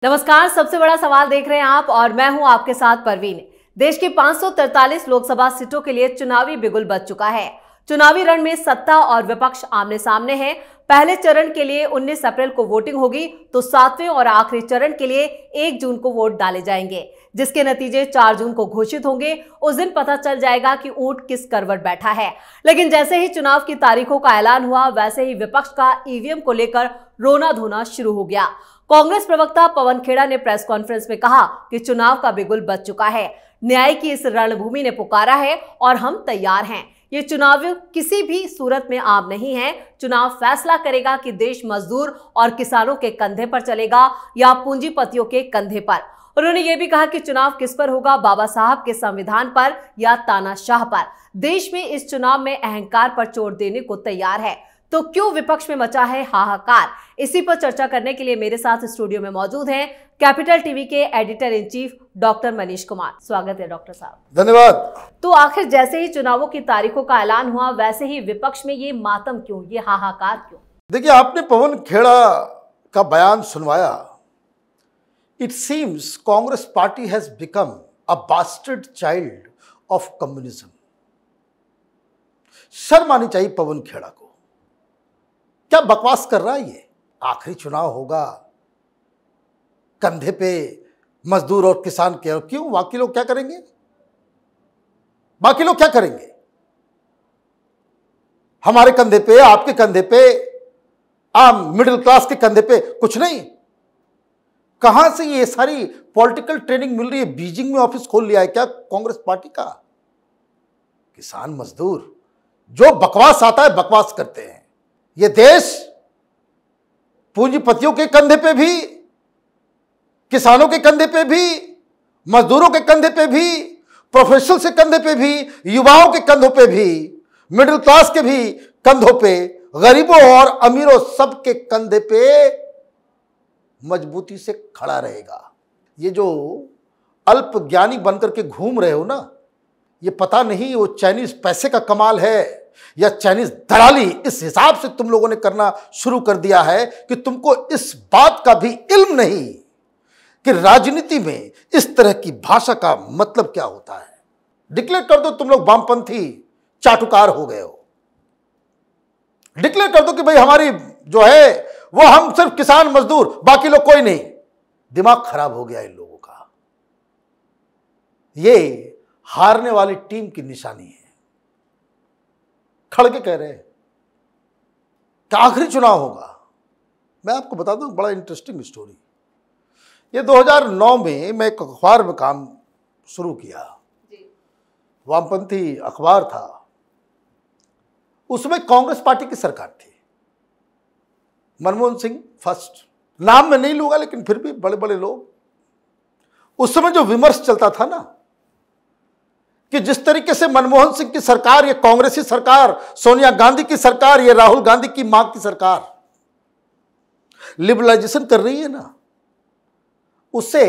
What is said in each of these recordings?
नमस्कार, सबसे बड़ा सवाल देख रहे हैं आप और मैं हूं आपके साथ परवीन। देश की 543 लोकसभा सीटों के लिए चुनावी बिगुल बज चुका है। चुनावी रण में सत्ता और विपक्ष आमने सामने हैं। पहले चरण के लिए 19 अप्रैल को वोटिंग होगी तो 7वें और आखिरी चरण के लिए 1 जून को वोट डाले जाएंगे, जिसके नतीजे 4 जून को घोषित होंगे। उस दिन पता चल जाएगा कि ऊंट किस करवट बैठा है। लेकिन जैसे ही चुनाव की तारीखों का ऐलान हुआ, वैसे ही विपक्ष का ईवीएम को लेकर रोना धोना शुरू हो गया। कांग्रेस प्रवक्ता पवन खेड़ा ने प्रेस कॉन्फ्रेंस में कहा कि चुनाव का बिगुल बज चुका है। न्याय की इस रणभूमि ने पुकारा है और हम तैयार हैं। ये चुनाव किसी भी सूरत में आम नहीं है। चुनाव फैसला करेगा कि देश मजदूर और किसानों के कंधे पर चलेगा या पूंजीपतियों के कंधे पर। उन्होंने ये भी कहा कि चुनाव किस पर होगा, बाबा साहब के संविधान पर या तानाशाह पर। देश में इस चुनाव में अहंकार पर चोट देने को तैयार है, तो क्यों विपक्ष में मचा है हाहाकार। इसी पर चर्चा करने के लिए मेरे साथ स्टूडियो में मौजूद हैं कैपिटल टीवी के editor in chief doctor Manish Kumar. स्वागत है डॉक्टर साहब। धन्यवाद। तो आखिर जैसे ही चुनावों की तारीखों का ऐलान हुआ, वैसे ही विपक्ष में ये मातम क्यों, ये हाहाकार क्यों? देखिए, आपने पवन खेड़ा का बयान सुनवाया। It seems Congress party has become a bastard child of communism. शर्म आनी चाहिए पवन खेड़ा को। क्या बकवास कर रहा है ये? आखिरी चुनाव होगा, कंधे पे मजदूर और किसान के। क्यों? बाकी लोग क्या करेंगे? बाकी लोग क्या करेंगे? हमारे कंधे पे, आपके कंधे पे, आम मिडिल क्लास के कंधे पे कुछ नहीं। कहां से ये सारी पॉलिटिकल ट्रेनिंग मिल रही है? बीजिंग में ऑफिस खोल लिया है क्या कांग्रेस पार्टी का? किसान मजदूर जो बकवास आता है बकवास करते हैं। ये देश पूंजीपतियों के कंधे पे भी, किसानों के कंधे पे भी, मजदूरों के कंधे पे भी, प्रोफेशनल के कंधे पे भी, युवाओं के कंधों पे भी, मिडिल क्लास के भी कंधों पे, गरीबों और अमीरों सबके कंधे पे मजबूती से खड़ा रहेगा। ये जो अल्प ज्ञानी बनकर के घूम रहे हो ना, ये पता नहीं वो चाइनीज पैसे का कमाल है या चाइनीज दलाली। इस हिसाब से तुम लोगों ने करना शुरू कर दिया है कि तुमको इस बात का भी इल्म नहीं कि राजनीति में इस तरह की भाषा का मतलब क्या होता है। डिक्लेयर कर दो तुम लोग वामपंथी चाटुकार हो गए हो। डिक्लेयर कर दो कि भाई हमारी जो है वो हम सिर्फ किसान मजदूर, बाकी लोग कोई नहीं। दिमाग खराब हो गया इन लोगों का। ये हारने वाली टीम की निशानी है। खड़के कह रहे हैं कि आखिरी चुनाव होगा। मैं आपको बता दूं बड़ा इंटरेस्टिंग स्टोरी। ये 2009 में मैं एक अखबार में काम शुरू किया, वामपंथी अखबार था। उसमें कांग्रेस पार्टी की सरकार थी, मनमोहन सिंह फर्स्ट। नाम मैं नहीं लूंगा लेकिन फिर भी बड़े बड़े लोग। उस समय जो विमर्श चलता था ना कि जिस तरीके से मनमोहन सिंह की सरकार, ये कांग्रेसी सरकार, सोनिया गांधी की सरकार, ये राहुल गांधी की मां की सरकार लिबरलाइजेशन कर रही है ना, उससे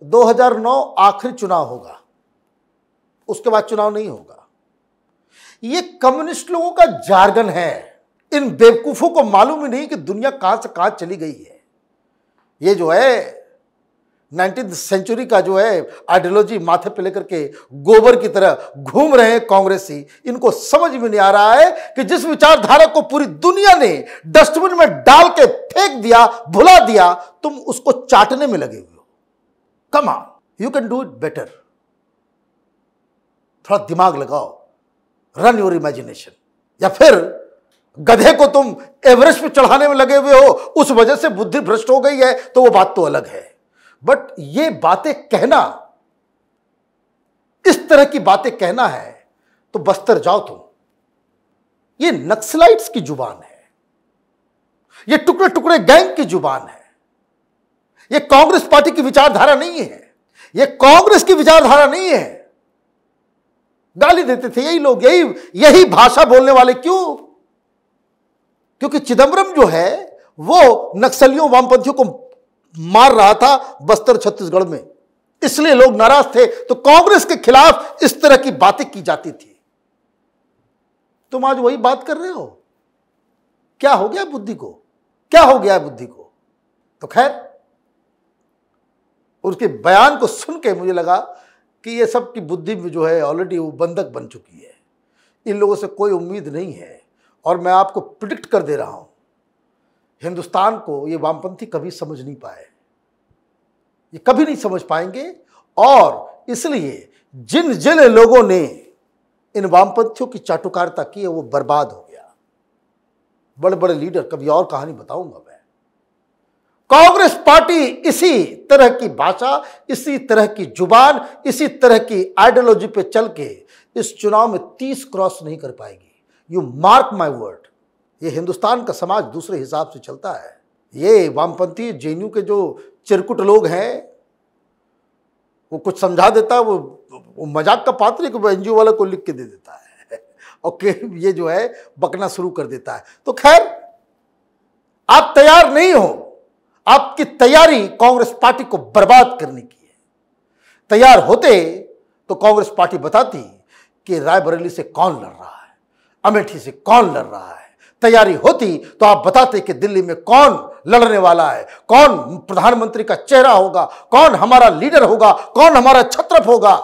2009 आखिरी चुनाव होगा, उसके बाद चुनाव नहीं होगा। ये कम्युनिस्ट लोगों का जार्गन है। इन बेवकूफों को मालूम ही नहीं कि दुनिया कहां से कहां चली गई है। ये जो है 19वीं सेंचुरी का जो है आइडियोलॉजी माथे पे लेकर के गोबर की तरह घूम रहे हैं कांग्रेसी। इनको समझ में नहीं आ रहा है कि जिस विचारधारा को पूरी दुनिया ने डस्टबिन में डाल के फेंक दिया, भुला दिया, तुम उसको चाटने में लगे हुए हो। Come on, you can do it better. थोड़ा दिमाग लगाओ, रन योर इमेजिनेशन। या फिर गधे को तुम एवरेस्ट पे चढ़ाने में लगे हुए हो, उस वजह से बुद्धि भ्रष्ट हो गई है, तो वो बात तो अलग है। बट ये बातें कहना, इस तरह की बातें कहना है तो बस्तर जाओ तुम। ये नक्सलाइट्स की जुबान है, ये टुकड़े टुकड़े गैंग की जुबान है। ये कांग्रेस पार्टी की विचारधारा नहीं है, ये कांग्रेस की विचारधारा नहीं है। गाली देते थे यही लोग, यही भाषा बोलने वाले। क्यों? क्योंकि चिदंबरम जो है वो नक्सलियों, वामपंथियों को मार रहा था बस्तर छत्तीसगढ़ में, इसलिए लोग नाराज थे। तो कांग्रेस के खिलाफ इस तरह की बातें की जाती थी। तुम आज वही बात कर रहे हो। क्या हो गया बुद्धि को? क्या हो गया बुद्धि को? तो खैर, उसके बयान को सुन के मुझे लगा कि ये सब की बुद्धि में जो है ऑलरेडी वो बंधक बन चुकी है, इन लोगों से कोई उम्मीद नहीं है। और मैं आपको प्रिडिक्ट कर दे रहा हूं, हिंदुस्तान को ये वामपंथी कभी समझ नहीं पाए, ये कभी नहीं समझ पाएंगे। और इसलिए जिन जिन लोगों ने इन वामपंथियों की चाटुकारिता की है वो बर्बाद हो गया। बड़े बड़े लीडर, कभी और कहानी बताऊंगा मैं। कांग्रेस पार्टी इसी तरह की भाषा, इसी तरह की जुबान, इसी तरह की आइडियोलॉजी पे चल के इस चुनाव में 30 क्रॉस नहीं कर पाएगी। You mark my word. ये हिंदुस्तान का समाज दूसरे हिसाब से चलता है। ये वामपंथी जेएनयू के जो चिरकुट लोग हैं, वो कुछ समझा देता है, वो मजाक का पात्र है कि वो एनजीओ वाला को लिख के दे देता है और ये जो है बकना शुरू कर देता है। तो खैर, आप तैयार नहीं हो, आपकी तैयारी कांग्रेस पार्टी को बर्बाद करने की है। तैयार होते तो कांग्रेस पार्टी बताती कि रायबरेली से कौन लड़ रहा है, अमेठी से कौन लड़ रहा है। तैयारी होती तो आप बताते कि दिल्ली में कौन लड़ने वाला है, कौन प्रधानमंत्री का चेहरा होगा, कौन हमारा लीडर होगा, कौन हमारा छत्रप होगा।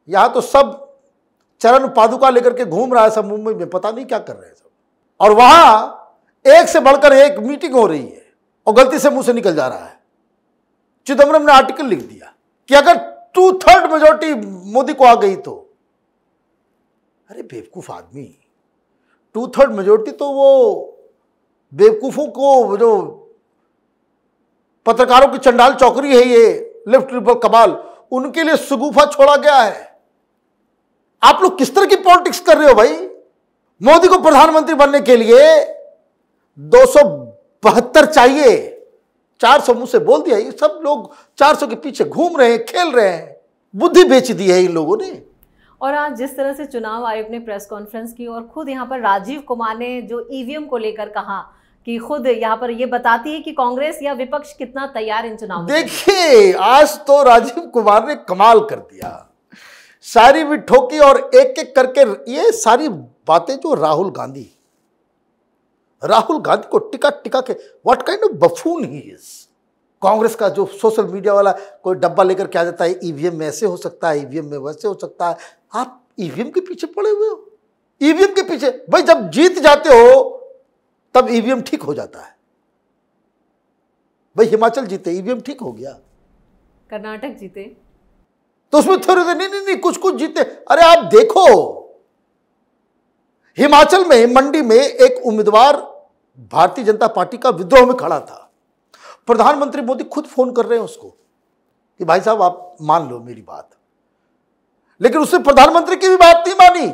यहां तो सब चरण पादुका लेकर के घूम रहा है सब मुंबई में, पता नहीं क्या कर रहे हैं सब। और वहां एक से बढ़कर एक मीटिंग हो रही है और गलती से मुंह से निकल जा रहा है। चिदम्बरम ने आर्टिकल लिख दिया कि अगर 2/3 मेजोरिटी मोदी को आ गई तो, अरे बेवकूफ आदमी, 2/3 मेजोरिटी तो वो बेवकूफों को, जो पत्रकारों की चंडाल चौकरी है ये लेफ्ट लिबरल कमाल, उनके लिए सुगुफा छोड़ा गया है। आप लोग किस तरह की पॉलिटिक्स कर रहे हो भाई? मोदी को प्रधानमंत्री बनने के लिए 272 चाहिए, 400 मुंह से बोल दिया। ये सब लोग 400 के पीछे घूम रहे हैं, खेल रहे हैं। बुद्धि बेच दी है इन लोगों ने। और आज जिस तरह से चुनाव आयोग ने प्रेस कॉन्फ्रेंस की और खुद यहाँ पर राजीव कुमार ने जो ईवीएम को लेकर कहा कि खुद यहाँ पर ये बताती है कि कांग्रेस या विपक्ष कितना तैयार इन चुनाव। देखिए, आज तो राजीव कुमार ने कमाल कर दिया, सारी भी ठोकी और एक एक करके ये सारी बातें जो राहुल गांधी को टिका टिका के, what kind of buffoon he is. Congress का जो सोशल मीडिया वाला कोई डब्बा लेकर के आ जाता है, ईवीएम में ऐसे हो सकता है, ईवीएम में वैसे हो सकता है। आप ईवीएम के पीछे पड़े हुए हो, ईवीएम के पीछे। भाई जब जीत जाते हो तब ईवीएम ठीक हो जाता है। भाई हिमाचल जीते, ईवीएम ठीक हो गया। कर्नाटक जीते तो उसमें थोड़े नहीं कुछ जीते। अरे आप देखो, हिमाचल में मंडी में एक उम्मीदवार भारतीय जनता पार्टी का विद्रोह में खड़ा था। प्रधानमंत्री मोदी खुद फोन कर रहे हैं उसको कि भाई साहब आप मान लो मेरी बात, लेकिन उसने प्रधानमंत्री की भी बात नहीं मानी।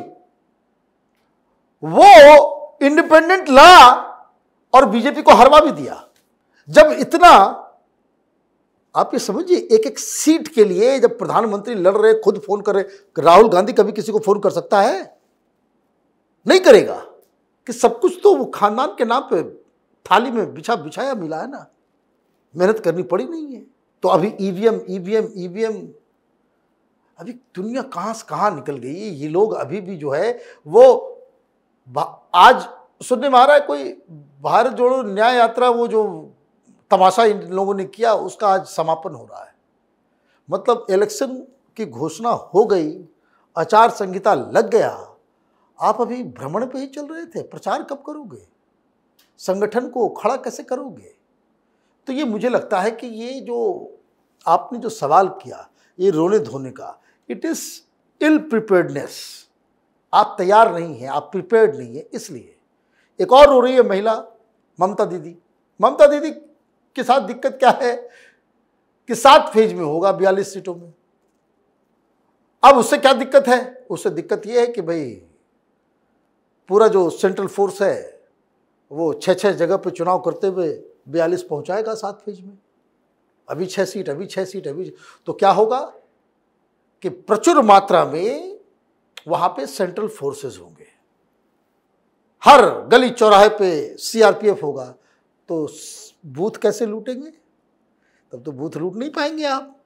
वो इंडिपेंडेंट ला और बीजेपी को हरवा भी दिया। जब इतना, आप ये समझिए, एक एक सीट के लिए जब प्रधानमंत्री लड़ रहे, खुद फोन कर रहे। राहुल गांधी कभी किसी को फोन कर सकता है? नहीं करेगा। कि सब कुछ तो वो खानदान के नाम पे थाली में बिछाया मिला है ना, मेहनत करनी पड़ी नहीं है। तो अभी ईवीएम, अभी दुनिया कहां से कहां निकल गई है। ये लोग अभी भी जो है वो, आज सुनने में आ रहा है कोई भारत जोड़ो न्याय यात्रा, वो जो तमाशा इन लोगों ने किया उसका आज समापन हो रहा है। मतलब इलेक्शन की घोषणा हो गई, आचार संहिता लग गया, आप अभी भ्रमण पे ही चल रहे थे। प्रचार कब करोगे? संगठन को खड़ा कैसे करोगे? तो ये मुझे लगता है कि ये जो आपने जो सवाल किया, ये रोने धोने का, इट इज इल प्रिपेयर्डनेस। आप तैयार नहीं हैं, आप प्रिपेयर्ड नहीं है। इसलिए एक और रो रही है महिला, ममता दीदी के साथ दिक्कत क्या है कि 7 फेज में होगा 42 सीटों में। अब उससे क्या दिक्कत है? उससे दिक्कत यह है कि भाई पूरा जो सेंट्रल फोर्स है वो 6 जगह पे चुनाव करते हुए 42 पहुंचाएगा 7 फेज में। अभी 6 सीट, अभी तो क्या होगा कि प्रचुर मात्रा में वहां पे सेंट्रल फोर्सेस होंगे, हर गली चौराहे पे सीआरपीएफ होगा। तो बूथ कैसे लूटेंगे? तब तो बूथ लूट नहीं पाएंगे आप।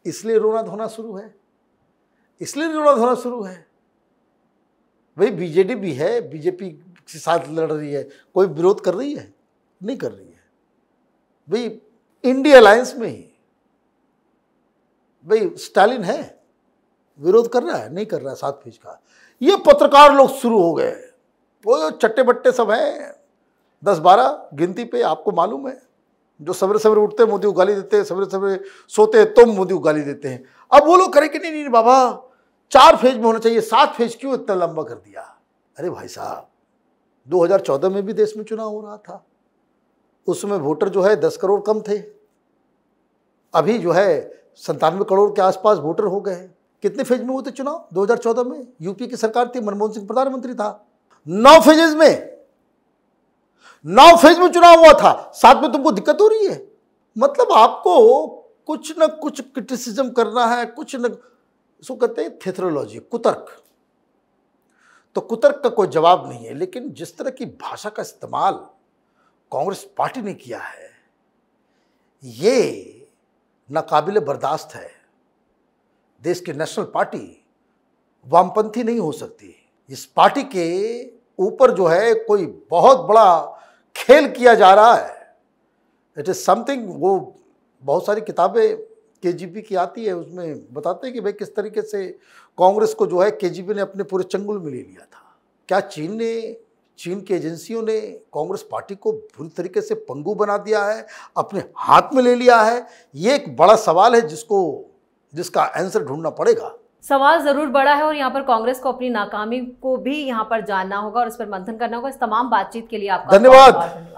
इसलिए रोना धोना शुरू है। भाई बीजेडी भी है, बीजेपी के साथ लड़ रही है, कोई विरोध कर रही है? नहीं कर रही है। भाई इंडिया अलायंस में ही भाई स्टालिन है, विरोध कर रहा है, नहीं कर रहा है 7 फेज का। ये पत्रकार लोग शुरू हो गए, वो चट्टे बट्टे सब हैं 10-12 गिनती पे, आपको मालूम है, जो सवेरे सवेरे उठते हैं मोदी को गाली देते हैं, सवेरे सवेरे सोते हैं तो मोदी को गाली देते हैं। अब वो लोग करें कि नहीं नहीं बाबा 4 फेज में होना चाहिए, 7 फेज क्यों इतना लंबा कर दिया। अरे भाई साहब 2014 में भी देश में चुनाव हो रहा था, उसमें वोटर जो है 10 करोड़ कम थे, अभी जो है 97 करोड़ के आसपास वोटर हो गए। कितने फेज में होते चुनाव 2014 में? यूपी की सरकार थी, मनमोहन सिंह प्रधानमंत्री था। 9 फेजेस में, 9 फेज में चुनाव हुआ था, 7 में तुमको दिक्कत हो रही है। मतलब आपको कुछ न कुछ क्रिटिसिज्म करना है, कुछ न, इसको कहते हैं थेथरोलॉजी, कुतर्क। तो कुतर्क का कोई जवाब नहीं है, लेकिन जिस तरह की भाषा का इस्तेमाल कांग्रेस पार्टी ने किया है, ये नाकाबिले बर्दाश्त है। देश की नेशनल पार्टी वामपंथी नहीं हो सकती। इस पार्टी के ऊपर जो है कोई बहुत बड़ा खेल किया जा रहा है। इट इज समथिंग, वो बहुत सारी किताबें केजीबी की आती है, उसमें बताते हैं कि भाई किस तरीके से कांग्रेस को जो है केजीबी ने अपने पूरे चंगुल में ले लिया था। क्या चीन की एजेंसियों ने कांग्रेस पार्टी को बुरी तरीके से पंगु बना दिया है, अपने हाथ में ले लिया है? ये एक बड़ा सवाल है जिसका आंसर ढूंढना पड़ेगा। सवाल जरूर बड़ा है और यहाँ पर कांग्रेस को अपनी नाकामी को भी यहाँ पर जानना होगा और इस पर मंथन करना होगा। इस तमाम बातचीत के लिए आपका धन्यवाद।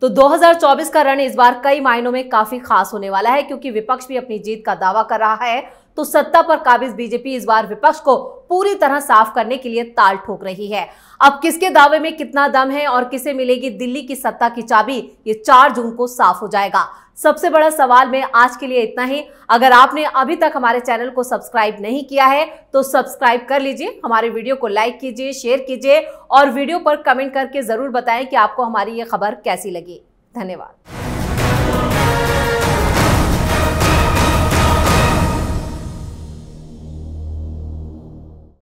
तो 2024 का रण इस बार कई मायनों में काफी खास होने वाला है, क्योंकि विपक्ष भी अपनी जीत का दावा कर रहा है, तो सत्ता पर काबिज बीजेपी इस बार विपक्ष को पूरी तरह साफ करने के लिए ताल ठोक रही है। अब किसके दावे में कितना दम है और किसे मिलेगी दिल्ली की सत्ता की चाबी, ये 4 जून को साफ हो जाएगा। सबसे बड़ा सवाल में आज के लिए इतना ही। अगर आपने अभी तक हमारे चैनल को सब्सक्राइब नहीं किया है तो सब्सक्राइब कर लीजिए, हमारे वीडियो को लाइक कीजिए, शेयर कीजिए और वीडियो पर कमेंट करके जरूर बताएं कि आपको हमारी ये खबर कैसी लगी। धन्यवाद।